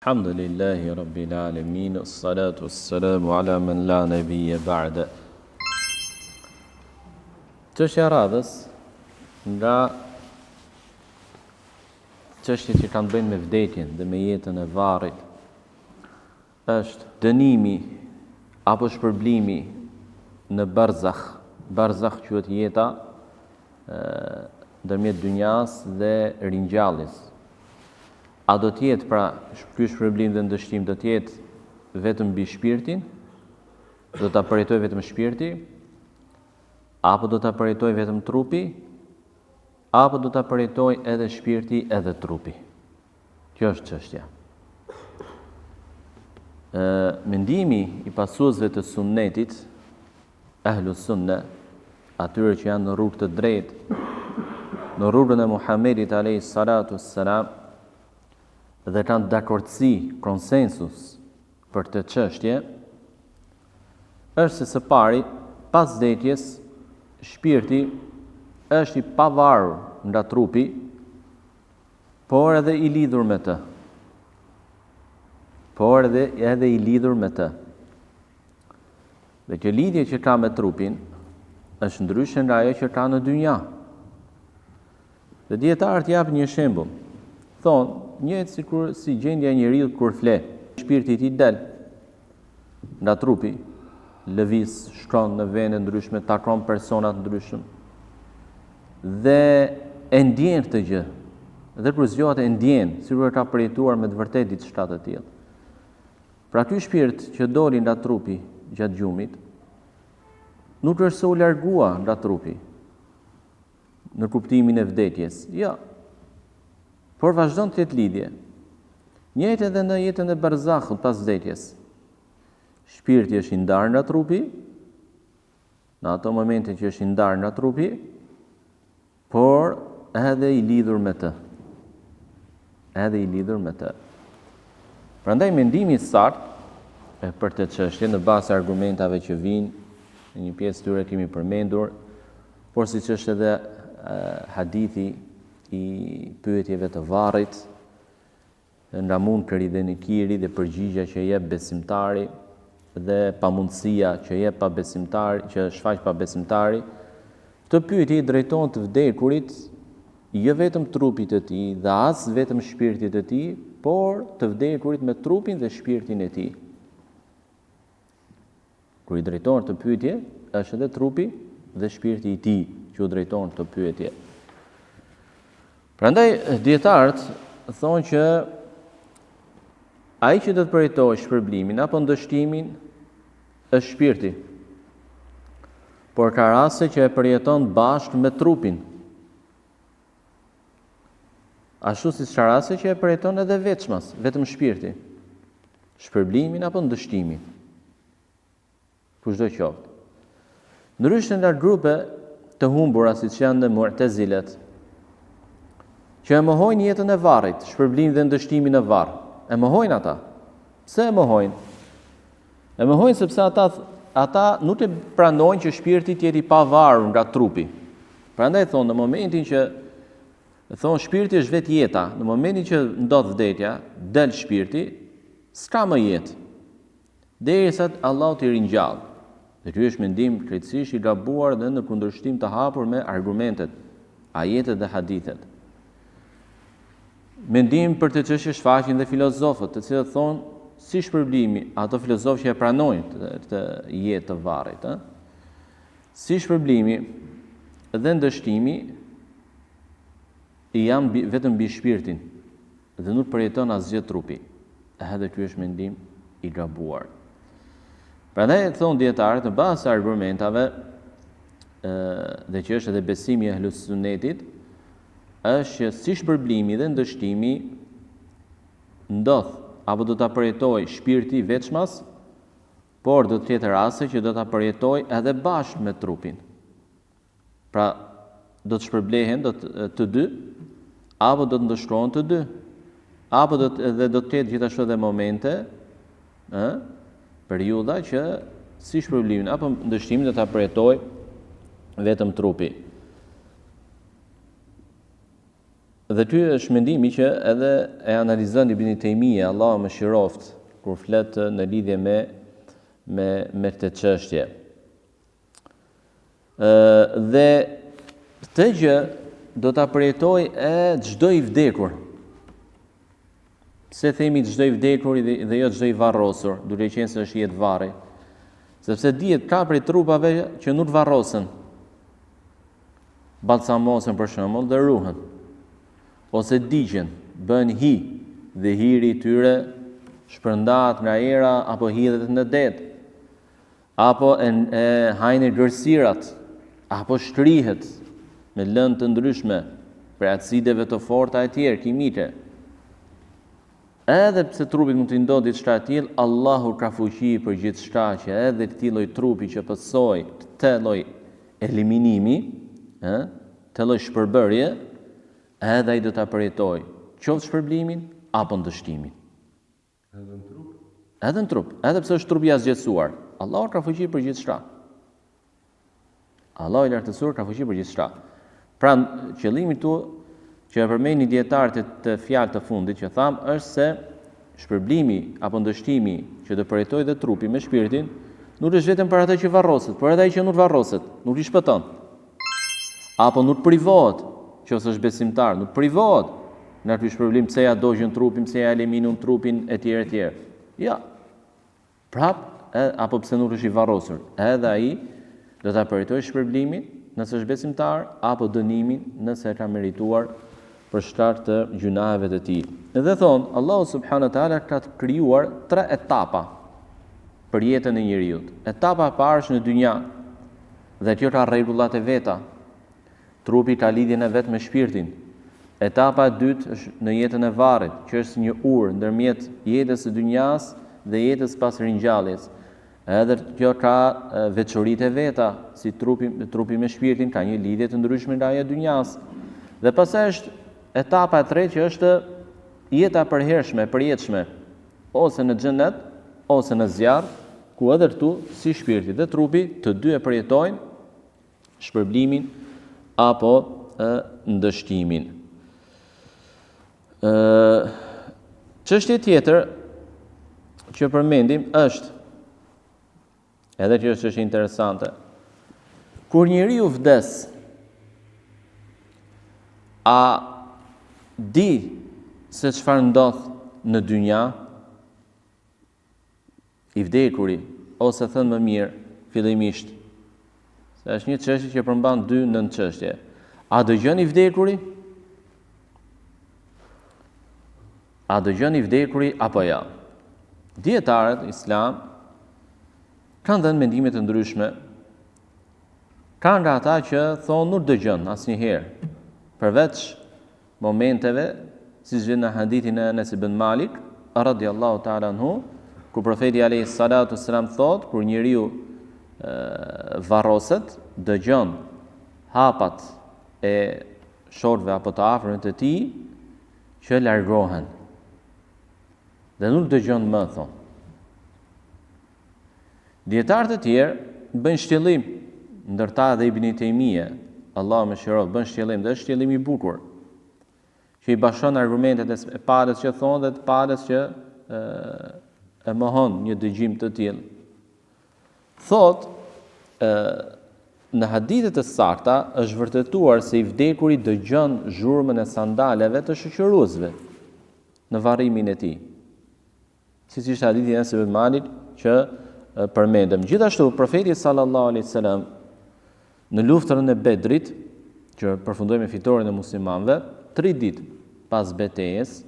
Alhamdulillahi Rabbil Alamin, salatu wassalamu ala man la nabiyya ba'da. Çështja e radhës nga çështjet që kanë bëjnë me vdekjen dhe me jetën e varrit është dënimi apo shpërblimi në barzakh. Barzakh quhet jeta ndërmjet dynjas dhe ringjalljes. A do t'jetë pra ky shpërblim dhe ndështim do t'jetë vetëm mbi shpirtin, do t'a përjetoj vetëm shpirti, apo do t'a përjetoj vetëm trupi, apo do t'a përjetoj edhe shpirti edhe trupi. Kjo është çështja. Mendimi i pasuesve të sunnetit, ahlus sunne, atyre që janë në rrugë të drejtë, në rrugën e Muhamedit alayhi salatu wassalam, dhe kanë dakordsi, konsensus për të çështje, është se së pari, pas vdekjes, shpirti është i pavarur nga trupi, por edhe i lidhur me të. Dhe që lidhje që ka me trupin është ndryshe nga ajo që ka në dynja. Dhe dietarët japin një shembull. Thonë, njëjtë si gjendja e njeriu kur fle, shpirti i tij del nga trupi, lëviz, shkon në vende ndryshme, takon persona të ndryshëm dhe e ndjen këtë gjë. Dhe kur zgjohet e ndjen, sikur ka përjetuar me të vërtetë diçka të tillë. Pra ky shpirt që doli nga trupi gjatë gjumit, nuk është se u largua nga trupi në kuptimin e vdekjes. Jo. Por vazhdon të jetë lidhje. Njëjtë edhe në jetën e barzakhut pas vdekjes. Shpirti është i ndarë nga trupi, në ato momente që është i ndarë nga trupi, por edhe i lidhur me të. Prandaj mendimi i saktë për të çështje në bazë argumentave që vijnë, në një pjesë tyre kemi përmendur, por siç është edhe hadithi i pyetjeve të varrit, nga munkeri dhe nikiri dhe përgjigja që jep besimtari dhe pamundësia që jep pa besimtari, që shfaq pa besimtari, këtë pyetje i drejtohen të vdekurit, jo vetëm trupit të tij dhe as vetëm shpirtit të tij, por të vdekurit me trupin dhe shpirtin e tij. Kur i drejtohen të pyetje, është edhe trupi dhe shpirti i tij që u drejtohen të pyetje. Prandaj dietarët thonë që ai që do të përjetojë shpërblimin apo ndështimin është shpirti. Por ka raste që e përjeton bashkë me trupin. Ashtu si ka raste që e përjeton edhe vetëm shpirti. Shpërblimin apo ndështimin. Kushdo qoftë. Ndryshe nga grupe të humbura siç janë në Mu'tazilet, që e mohojnë jetën e varrit, shpërblimin dhe ndështimin e varr. E mohojnë ata. Pse e mohojnë? E mohojnë sepse ata nuk e pranojnë që shpirti të jetë i pavarur nga trupi. Prandaj thonë, në momentin që shpirti është vetë jeta, në momentin që ndodh vdekja, del shpirti, s'ka më jetë. Derisa Allahu t'i ringjall. Dhe ky është mendim krejtësisht i gabuar dhe në kundërshtim të hapur me argumentet, ajetet dhe hadithet. Mendim për të çështje shfaqin dhe filozofët, të cilët thonë si shpërblimi, ato filozofë që e pranojnë të jetë të varrit, si shpërblimi dhe ndështimi janë vetëm mbi shpirtin dhe nuk përjeton asgjë trupi. Edhe ky është mendim i gabuar. Prandaj thonë dietarët në bazë të argumentave dhe që është edhe besimi i ahlus sunnetit, është që si shpërblimi dhe ndështimi ndodh apo do ta përjetoj shpirti veçmas, por do të jetë raste që do ta përjetoj edhe bashkë me trupin. Pra do të shpërblehen të dy, apo do të ndështrohen të dy, apo do të jetë gjithashtu edhe momente, periudha që si shpërblimin apo ndështimin do ta përjetoj vetëm trupi. Dhe ty është mendimi që edhe e analizon Ibn Taymija, Allahu më shiroft, kur flet në lidhje me këtë çështje. Dhe këtë gjë do ta përjetoj çdo i vdekur. Pse themi çdo i vdekur dhe jo çdo i varrosur, duke qenë se është jetë varri? Sepse dihet ka prej trupave që nuk varrosen. Balsamosen për shembull dhe ruhen. Ose digjen, bën hi dhe hiri i tyre shpërndahet nga era apo hidhet në det. Apo hajnë gërsirat, apo shtrihet me lëndë të ndryshme, për acideve të forta e tjerë kimike. Edhe pse trupi mund të ndodhë diçka e tillë, Allahu ka fuqi për gjithçka që edhe këtij lloj trupi që pësoj të lloj eliminimi, të lloj shpërbërje, edhe ai do ta përjetoj, qoftë shpërblimin apo ndështimin. Edhe në trup? Edhe në trup, edhe pse është trupi i asgjësuar, Allahu ka fuqi për gjithçka. Allahu i lartësuar ka fuqi për gjithçka. Pra, qëllimi tu që e përmendni dietarët të fjalë të fundit që tham është se shpërblimi apo ndështimi që do përjetoj dhe trupi me shpirtin nuk është vetëm për atë që varroset, por edhe ai që nuk varroset, nuk i shpëton. Apo nuk privohet, qoftë është besimtar, nuk privohet në atë shpërblim pse ja dogjën trupin, pse ja eliminun trupin etj. Ja. Prap, apo pse nuk është i varrosur, edhe ai do ta përjetojë shpërblimin nëse është besimtar apo dënimin nëse e ka merituar për shkak të gjunaheve të tij. Edhe thon, Allahu subhanahu wa taala ka krijuar 3 etapa për jetën e njeriu. Etapa e parë është në dynja, dhe kjo ka rregullat e veta. Trupi ka lidhjen e vet me shpirtin. Etapa e dytë është në jetën e varrit, që është një urë ndërmjet jetës së dynjas dhe jetës pas ringjalljes. Edhe kjo ka veçoritë e veta, si trupi me shpirtin ka një lidhje të ndryshme nga ajo e dynjas. Dhe pastaj është etapa e tretë që është jeta e përhershme, e përjetshme, ose në xhenet, ose në zjarr, ku edhe këtu si shpirti dhe trupi të dy e përjetojnë shpërblimin apo ndështimin. Çështje tjetër që përmendim është, edhe që është interesante, kur njeriu vdes, a di se çfarë ndodh në dynja? I vdekuri, ose thënë më mirë, fillimisht, se është një çështje që përmban 2 nën çështje. A dëgjon i vdekuri? A dëgjon i vdekuri apo jo? Dietarët islam kanë dhënë mendime të ndryshme. Kanë nga ata që thonë nuk dëgjon asnjëherë, përveç momenteve, siç vjen në hadithin e Anas ibn Malik radhiyallahu ta'ala anhu, ku profeti alayhi salatu wassalam thot, kur njeriu varroset, dëgjon hapat e shortëve apo të afërmit të tij që largohen. Dhe nuk dëgjon më, thon. Dietarët e tjerë bëjnë shtjellim, ndërta dhe Ibn Taymija, Allahu më shiroj, bën shtjellim, dhe është shtjellim i bukur, që i bashkon argumentet e palës që thonë dhe të palës që e mohon një dëgjim të tillë. Thot, në hadithet e sakta është vërtetuar se i vdekuri dëgjon zhurmën e sandaleve të shoqëruesve në varrimin e tij. Siç ishte hadithi e Anas ibn Malik që përmendëm. Gjithashtu profeti sallallahu alaihi wasallam në luftën e Bedrit, që përfundoi me fitoren e muslimanëve, 3 ditë pas betejës,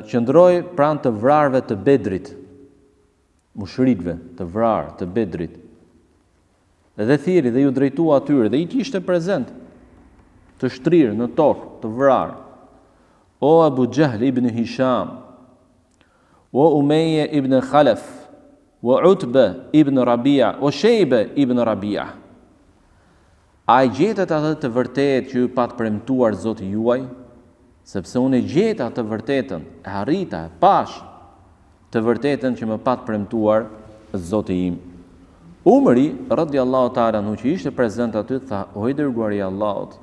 qëndroi pranë të vrarëve të Bedrit, mushrikëve të vrarë të Bedrit. Dhe thiri dhe ju drejtua atyre dhe i kishte prezent të shtrirë në tokë, të vrarë. O Abu Jahl ibn Hisham, o Umayya ibn Khalaf, o Utba ibn Rabia, o Shejbe ibn Rabia. A i gjetët atë të vërtet që ju patë premtuar Zoti juaj, sepse unë e gjeta të vërtetën, e harita, e pash të vërtetën që më patë premtuar Zoti im. Umri, radhiyallahu ta'ala anhu, që ishte prezent aty, tha, o i dërguari i Allahut,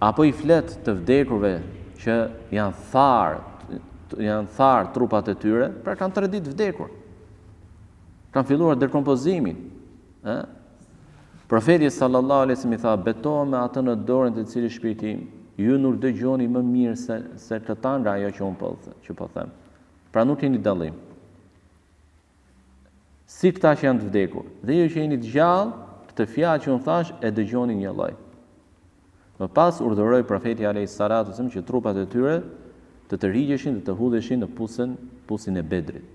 apo i flet të vdekurve që janë tharë trupat e tyre, pra kanë 3 ditë vdekur. Kanë filluar dekompozimin. Profeti sallallahu alaihi wasallam i tha, betohem me atë në dorën të cilit shpirti im, ju nuk dëgjoni më mirë se këta nga ajo që unë po them. Pra nuk keni dallim. Si këta që janë të vdekur, dhe ju që jeni të gjallë, këtë fjalë që unë thash e dëgjoni një lloj. Më pas urdhëroi profeti alayhis salatu wasallam që trupat e tyre të tërhigjeshin dhe të hudheshin në pusin e Bedrit.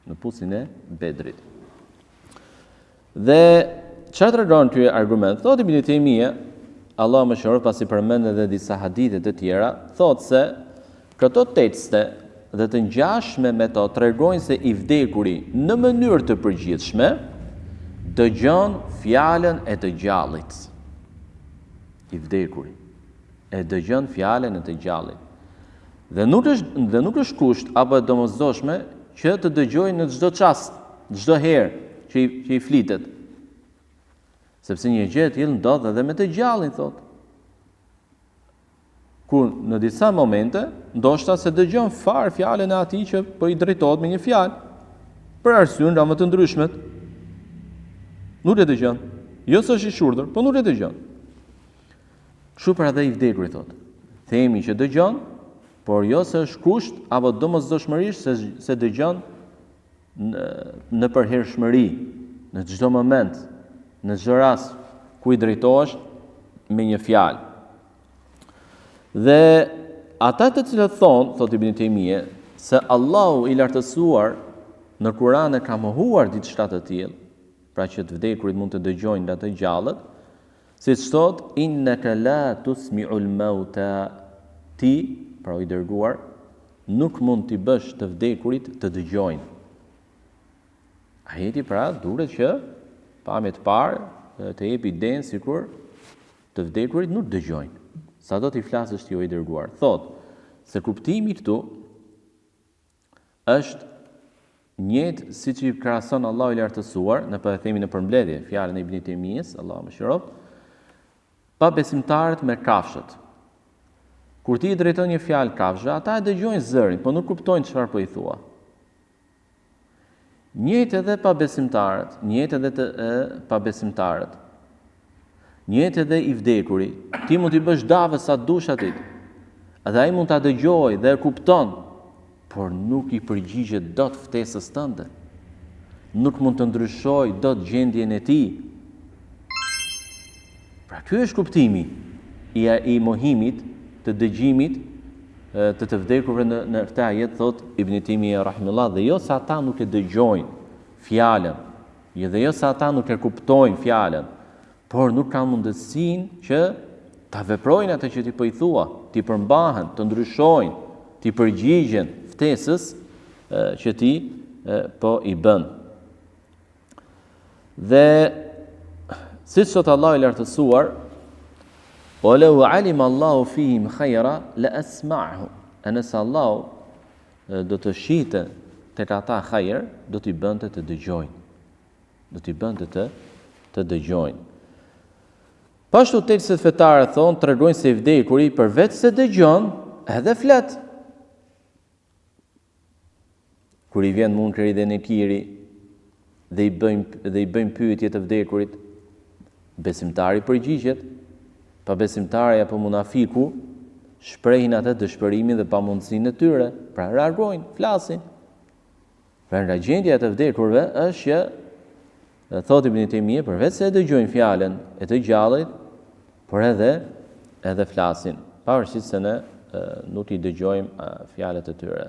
Në pusin e Bedrit. Dhe çfarë tregon ky argument? Thotë Ibn Taymija, Allah më shërof, pasi përmend edhe disa hadithe të tjera, thotë se këto tekste dhe të ngjashme me to tregojnë se i vdekuri në mënyrë të përgjithshme dëgjon fjalën e të gjallit. I vdekuri e dëgjon fjalën e të gjallit. Dhe nuk është kusht apo e domosdoshme që të dëgjojnë në çdo çast, çdo herë që i flitet. Sepse një gjë e tillë ndodh edhe me të gjallin, thotë. Kur në disa momente, ndoshta se dëgjon fare fjalën e atij që po i drejtohet me një fjalë, për arsye nga më të ndryshmet. Nuk e dëgjon. Jo se është i shurdhër, po nuk e dëgjon. Kështu për edhe i vdekurit, thotë. Themi që dëgjon, por jo se është kusht apo domosdoshmërisht se dëgjon në përhershmëri, në çdo moment, në çdo rast ku i drejtohesh me një fjalë. Dhe ata të cilët thonë, thot Ibn Taymije, se Allahu i lartësuar në Kur'an e ka mohuar diçka të tillë, pra që të vdekurit mund të dëgjojnë nga të gjallët, siç thot innaka la tusmi'ul mauta, ti, pra i dërguar, nuk mund t'i bësh të vdekurit të dëgjojnë. Ajeti pra duhet që pamje të parë të jepi idenë sikur të vdekurit nuk dëgjojnë. Sa do t'i flasësh ti o i dërguar. Thot se kuptimi këtu është njëjtë siç i krahason Allahu i lartësuar, në po e themi në përmbledhje, fjalën e Ibn Taymijës, Allahu më shërof, pa besimtarët me kafshët. Kur ti i drejton një fjalë kafshëve, ata e dëgjojnë zërin, po nuk kuptojnë çfarë po i thua. Njëjtë edhe pa besimtarët, njëjtë edhe i vdekuri. Ti mund t'i bësh davë sa dush atit, edhe ai mund ta dëgjojë dhe e kupton, por nuk i përgjigjet dot ftesës tënde. Nuk mund të ndryshojë dot gjendjen e tij. Pra ky është kuptimi i mohimit të dëgjimit të vdekurve në këtë ajet, thot Ibn Taymija rahimullah, dhe jo se ata nuk e dëgjojnë fjalën, dhe jo se ata nuk e kuptojnë fjalën, por nuk kanë mundësinë që ta veprojnë atë që ti po i thua, ti përmbahen, të ndryshojnë, ti përgjigjen ftesës që ti po i bën. Dhe siç thot Allahu i lartësuar, وَلَوْ عَلِمَ اللَّهُ فِيهِمْ خَيْرًا لَأَسْمَعَهُمْ. Nëse Allahu do të shite tek ata hajër, do t'i bënte të dëgjojnë. Do t'i bënte të dëgjojnë. Pashtu tekstet fetare thonë, tregojnë se i vdekuri përveç se dëgjon, edhe flet. Kur i vjen Munkeri dhe Nekiri dhe i bëjnë pyetje të vdekurit, besimtari përgjigjet. Pa besimtari apo munafiku shprehin atë dëshpërimin dhe pamundësinë e tyre, pra reagojnë, flasin. Pra nga gjendja e të vdekurve është që, thot Ibn Taymija, përveç se dëgjojnë fjalën e të gjallit, por edhe flasin, pavarësisht se ne nuk i dëgjojmë fjalët e tyre.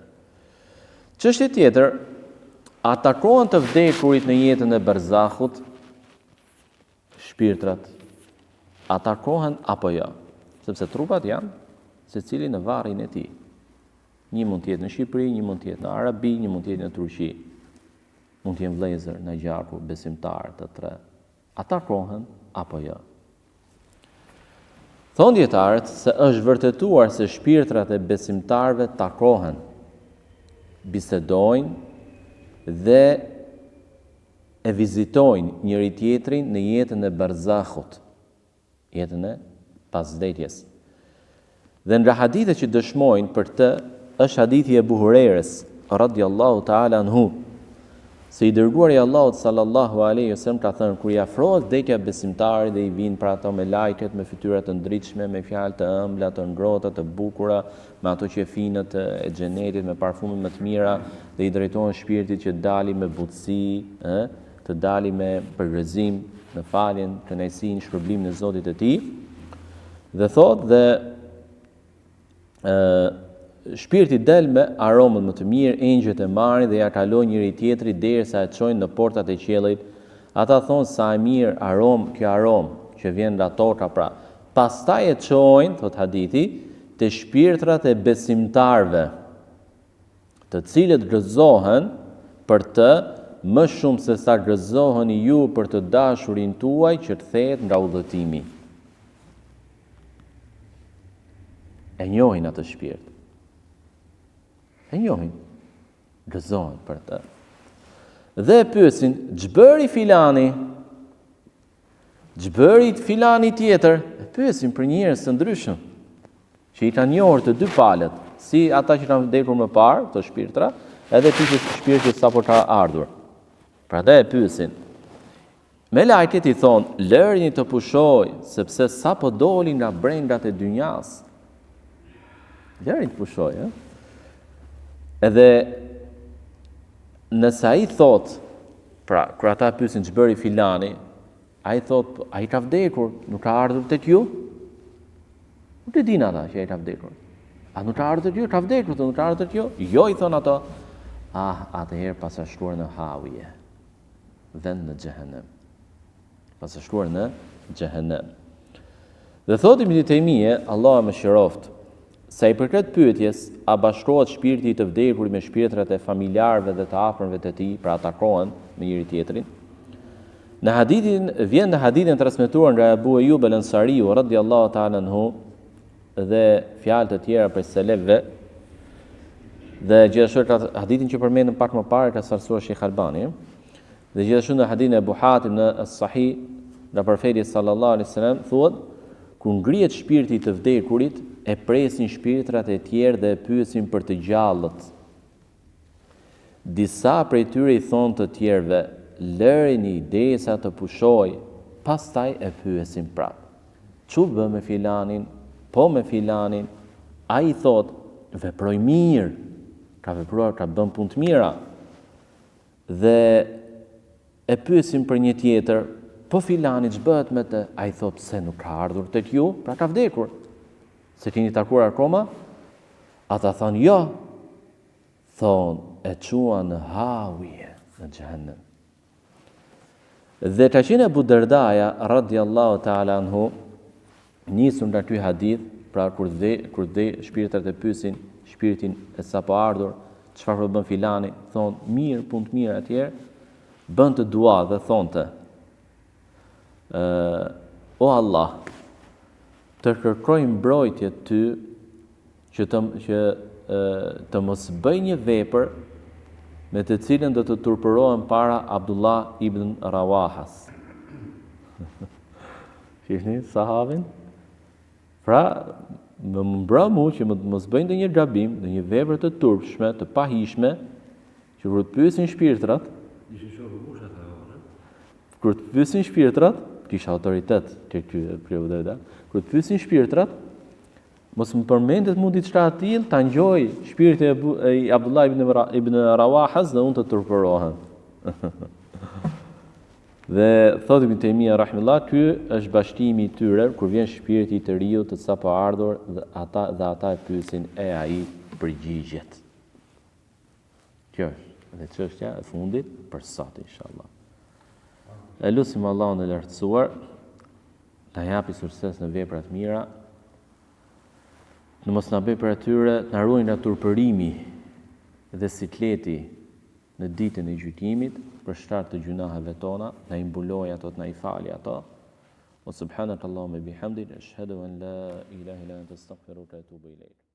Çështje tjetër, atakohen të vdekurit në jetën e barzahut shpirtrat. Atakohen apo jo, sepse trupat janë secili në varrin e tij. Një mund të jetë në Shqipëri, një mund të jetë në Arabi, një mund të jetë në Turqi. Mund të jenë vëllezër në gjaku, besimtar të tre. Atakohen apo jo. Thonë dietarët se është vërtetuar se shpirtrat e besimtarëve takohen, bisedojnë dhe e vizitojnë njëri tjetrin në jetën e barzahut, jetën e pasvdekjes. Dhe nga hadithet që dëshmojnë për të, është hadithi e Abu Hurajres, radhiyallahu ta'ala anhu, se i dërguari i Allahut sallallahu alaihi wasallam ka thënë, kur i afrohet vdekja besimtarit dhe i vinë për ato me lajket, me fytyra të ndritshme, me fjalë të ëmbla, të ngrohta, të bukura, me ato qefinët e xhenetit, me parfume më të mira, dhe i drejtohen shpirtit që dali me butësi, të dali me përgëzim, në faljen, kënaqësinë, shpërblimin e Zotit të tij. Dhe thotë dhe shpirti del me aromën më të mirë, engjëjt e marrin dhe ja kalojnë njëri tjetrit derisa e çojnë në portat e qiellit. Ata thonë sa e mirë kjo aromë që vjen nga toka pra. Pastaj e çojnë, thot hadithi, te shpirtrat e besimtarve, të cilët gëzohen për të më shumë se sa gëzoheni ju për të dashurin tuaj që kthehet nga udhëtimi. E njohin atë shpirt. E njohin, gëzohen për të. Dhe e pyesin, ç'bëri filani? Ç'bëri filani tjetër? E pyesin për njerëz të ndryshëm, që i kanë njohur të dy palët, si ata që kanë vdekur më parë, të shpirtra, edhe shpirti sapo ka ardhur. Prandaj e pyesin. Me lajket i thonë, lërini të pushoj, sepse sapo doli nga brendat e dynjas. Lërini të pushoj, Edhe nëse ai thot, pra kur ata pyesin ç'bëri filani, ai thot, ai ka vdekur, nuk ka ardhur tek ju? Nuk e din ata që ai ka vdekur. A nuk ka ardhur tek ju? Ka vdekur, nuk ka ardhur tek ju? Jo, i thon ato. Atëherë pas është shkuar në Hawiye, vend në xhehenem. Pas është shkuar në xhehenem. Dhe thot Ibn Taymije, Allah më shëroft, sa i përket pyetjes, a bashkohet shpirti i të vdekurit me shpirtrat e familjarëve dhe të afërmëve të tij, pra takohen me njëri tjetrin. Vjen në hadithin transmetuar nga Abu Ayyub al-Ansariu radhiyallahu ta'ala anhu dhe fjalë të tjera për selefëve. Dhe gjithashtu hadithin që përmendëm pak më parë ka saktuar Sheikh Albani. Dhe gjithashtu në hadithin e Abu Hatim në as-Sahih nga profeti sallallahu alaihi wasallam thuhet, kur ngrihet shpirti i të vdekurit, e presin shpirtrat e tjerë dhe e pyesin për të gjallët. Disa prej tyre i thonë të tjerëve, lërini derisa të pushoj, pastaj e pyesin prapë. Çu bë me filanin? Po me filanin. Ai thot, veproj mirë, ka vepruar, ka bën punë të mira. Dhe e pyesin për një tjetër, po filani ç'bëhet me të? Ai thot, pse nuk ka ardhur tek ju? Pra ka vdekur. Se keni takuar akoma? Ata thonë, jo. Thonë, e qua në Hawiye, në xhehenem. Dhe ka qenë Abu Dardaja, radhiyallahu ta'ala anhu, nisur nga ky hadith, pra kur shpirtrat e pyesin shpirtin e sapo ardhur, çfarë bën filani? Thonë, mirë, punë të mirë atje, bën të dua dhe thonte, o Allah, të kërkoj mbrojtje ty që të mos bëj një vepër me të cilën do të turpërohem para Abdullah ibn Rawahas. Shihni sahabin? Pra, më mbra mu që mos bëj ndonjë gabim, ndonjë vepër të turpshme, të pahishme, që kur të pyesin shpirtrat, kur të pyesin shpirtrat, kisha autoritet kur të pyesin shpirtrat, mos më përmendet mu diçka të tillë, ta ngjoj shpirti i Abdullah ibn Rawahas dhe unë të turpërohem. Dhe thotë Ibn Taymija rahimullah, ky është bashkimi i tyre kur vjen shpirti i të riu të sapo ardhur dhe ata e pyesin e ai përgjigjet. Kjo është dhe çështja e fundit për sot inshallah. E lutim Allahun e lartësuar ta japi sukses në veprat mira, në mos na bëj për atyre, na ruaj nga turpërimi dhe sikleti në ditën e gjykimit, për shkak të gjunaheve tona, na i mbuloj ato, na i fali ato. Wa subhanakallahumma bihamdik, ashhadu an la ilaha illa anta astaghfiruka wa atubu ilayk.